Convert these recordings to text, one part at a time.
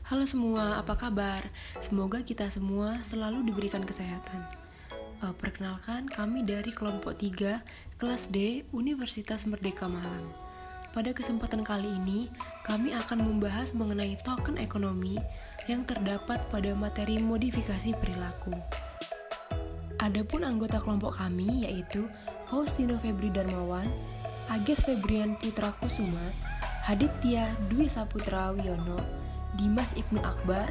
Halo semua, apa kabar? Semoga kita semua selalu diberikan kesehatan. Perkenalkan, kami dari kelompok 3, kelas D, Universitas Merdeka Malang. Pada kesempatan kali ini, kami akan membahas mengenai token ekonomi yang terdapat pada materi modifikasi perilaku. Adapun anggota kelompok kami yaitu Faustino Febri Darmawan, Ages Febrian Putra Kusuma, Haditya Dwi Saputra Wiono, Dimas Ibnu Akbar,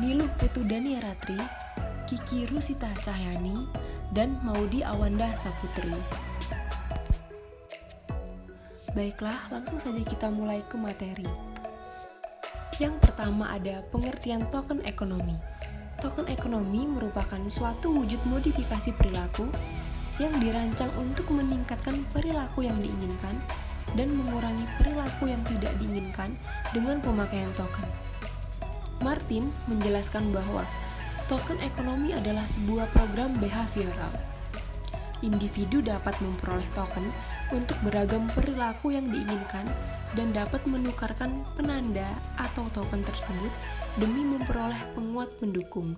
Niluh Putu Daniaratri, Kiki Rusita Cahyani, dan Maudi Awanda Saputri. Baiklah, langsung saja kita mulai ke materi. Yang pertama ada pengertian token ekonomi. Token ekonomi merupakan suatu wujud modifikasi perilaku yang dirancang untuk meningkatkan perilaku yang diinginkan dan mengurangi perilaku yang tidak diinginkan dengan pemakaian token. Martin menjelaskan bahwa token ekonomi adalah sebuah program behavioral. Individu dapat memperoleh token untuk beragam perilaku yang diinginkan dan dapat menukarkan penanda atau token tersebut demi memperoleh penguat pendukung.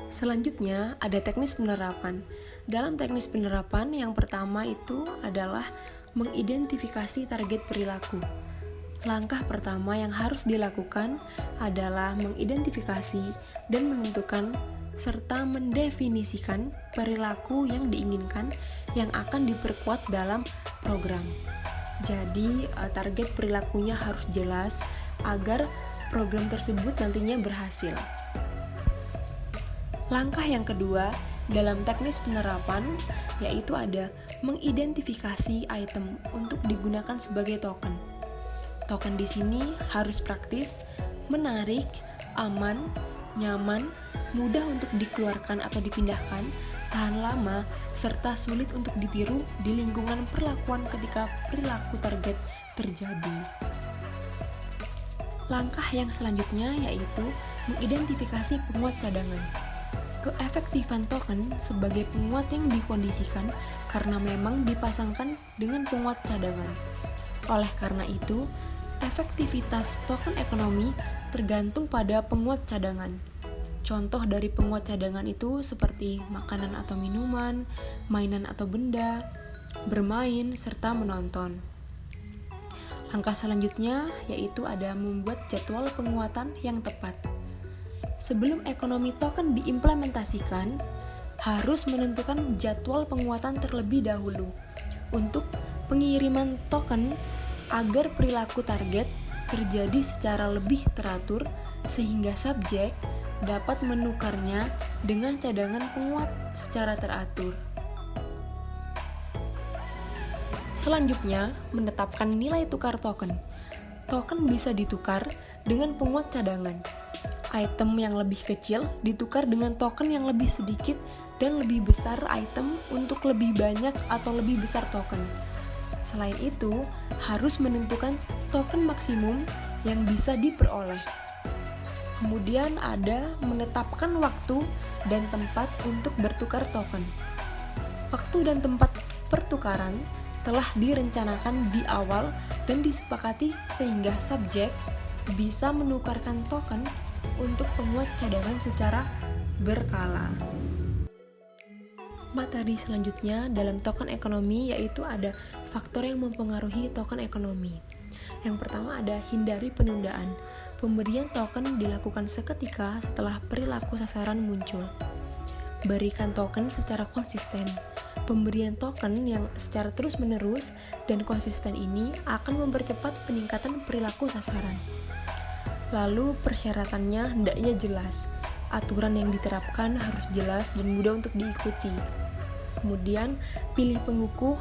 Selanjutnya ada teknis penerapan. Dalam teknis penerapan yang pertama itu adalah mengidentifikasi target perilaku. Langkah pertama yang harus dilakukan adalah mengidentifikasi dan menentukan serta mendefinisikan perilaku yang diinginkan yang akan diperkuat dalam program. Jadi target perilakunya harus jelas agar program tersebut nantinya berhasil. Langkah yang kedua dalam teknis penerapan yaitu ada mengidentifikasi item untuk digunakan sebagai token. Token di sini harus praktis, menarik, aman, nyaman, mudah untuk dikeluarkan atau dipindahkan, tahan lama, serta sulit untuk ditiru di lingkungan perlakuan ketika perilaku target terjadi. Langkah yang selanjutnya yaitu mengidentifikasi penguat cadangan. Keefektifan token sebagai penguat yang dikondisikan karena memang dipasangkan dengan penguat cadangan. Oleh karena itu, efektivitas token ekonomi tergantung pada penguat cadangan. Contoh dari penguat cadangan itu seperti makanan atau minuman, mainan atau benda, bermain, serta menonton. Langkah selanjutnya yaitu ada membuat jadwal penguatan yang tepat. Sebelum ekonomi token diimplementasikan, harus menentukan jadwal penguatan terlebih dahulu untuk pengiriman token agar perilaku target terjadi secara lebih teratur sehingga subjek dapat menukarnya dengan cadangan penguat secara teratur. Selanjutnya, menetapkan nilai tukar token. Token bisa ditukar dengan penguat cadangan. Item yang lebih kecil ditukar dengan token yang lebih sedikit dan lebih besar item untuk lebih banyak atau lebih besar token. Selain itu, harus menentukan token maksimum yang bisa diperoleh. Kemudian ada menetapkan waktu dan tempat untuk bertukar token. Waktu dan tempat pertukaran telah direncanakan di awal dan disepakati sehingga subjek bisa menukarkan token untuk penguat cadangan secara berkala. Materi selanjutnya dalam token ekonomi yaitu ada faktor yang mempengaruhi token ekonomi. Yang pertama ada hindari penundaan. Pemberian token dilakukan seketika setelah perilaku sasaran muncul. Berikan token secara konsisten. Pemberian token yang secara terus-menerus dan konsisten ini akan mempercepat peningkatan perilaku sasaran. Lalu persyaratannya hendaknya jelas. Aturan yang diterapkan harus jelas dan mudah untuk diikuti. Kemudian pilih pengukuh.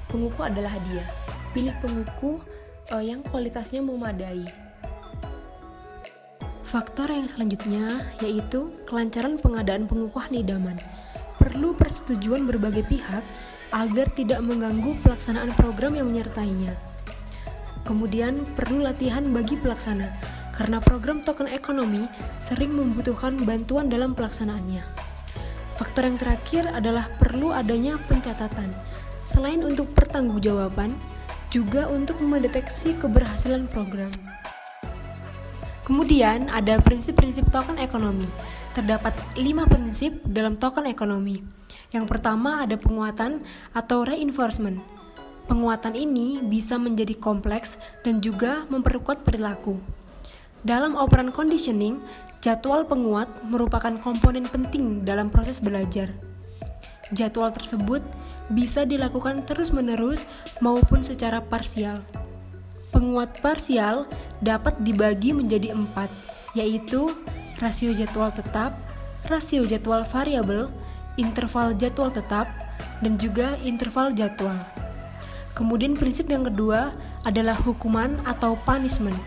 Pengukuh adalah hadiah. Pilih pengukuh yang kualitasnya memadai. Faktor yang selanjutnya yaitu kelancaran pengadaan pengukuhan idaman. Perlu persetujuan berbagai pihak agar tidak mengganggu pelaksanaan program yang menyertainya. Kemudian perlu latihan bagi pelaksana, karena program token ekonomi sering membutuhkan bantuan dalam pelaksanaannya. Faktor yang terakhir adalah perlu adanya pencatatan. Selain untuk pertanggungjawaban, juga untuk mendeteksi keberhasilan program. Kemudian ada prinsip-prinsip token ekonomi. Terdapat 5 prinsip dalam token ekonomi. Yang pertama ada penguatan atau reinforcement. Penguatan ini bisa menjadi kompleks dan juga memperkuat perilaku. Dalam operan conditioning, jadwal penguat merupakan komponen penting dalam proses belajar. Jadwal tersebut bisa dilakukan terus-menerus maupun secara parsial. Penguat parsial dapat dibagi menjadi 4, yaitu rasio jadwal tetap, rasio jadwal variabel, interval jadwal tetap, dan juga interval jadwal. Kemudian prinsip yang kedua adalah hukuman atau punishment.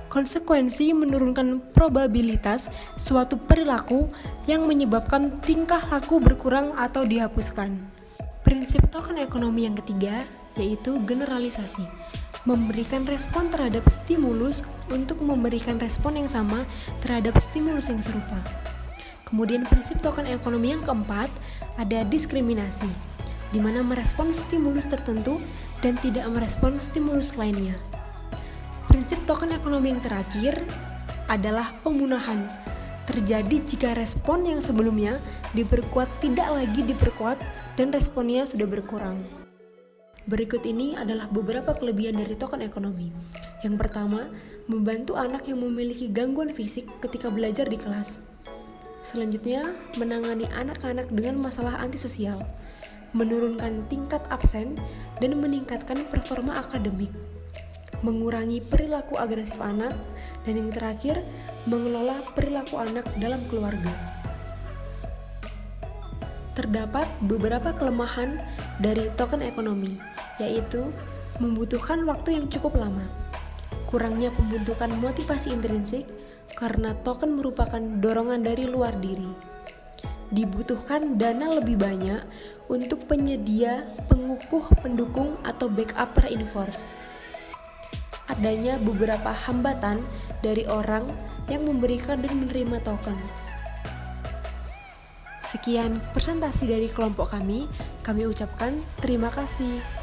Konsekuensi menurunkan probabilitas suatu perilaku yang menyebabkan tingkah laku berkurang atau dihapuskan. Prinsip token ekonomi yang ketiga yaitu generalisasi. Memberikan respon terhadap stimulus untuk memberikan respon yang sama terhadap stimulus yang serupa. Kemudian prinsip token ekonomi yang keempat ada diskriminasi, di mana merespon stimulus tertentu dan tidak merespon stimulus lainnya. Prinsip token ekonomi yang terakhir adalah pemunahan. Terjadi jika respon yang sebelumnya diperkuat tidak lagi diperkuat dan responnya sudah berkurang. Berikut ini adalah beberapa kelebihan dari token ekonomi. Yang pertama, membantu anak yang memiliki gangguan fisik ketika belajar di kelas. Selanjutnya, menangani anak-anak dengan masalah antisosial, menurunkan tingkat absen, dan meningkatkan performa akademik, mengurangi perilaku agresif anak, dan yang terakhir, mengelola perilaku anak dalam keluarga. Terdapat beberapa kelemahan dari token ekonomi, yaitu membutuhkan waktu yang cukup lama, kurangnya pembentukan motivasi intrinsik karena token merupakan dorongan dari luar diri, dibutuhkan dana lebih banyak untuk penyedia, pengukuh, pendukung, atau backup reinforce. Adanya beberapa hambatan dari orang yang memberikan dan menerima token. Sekian presentasi dari kelompok kami ucapkan terima kasih.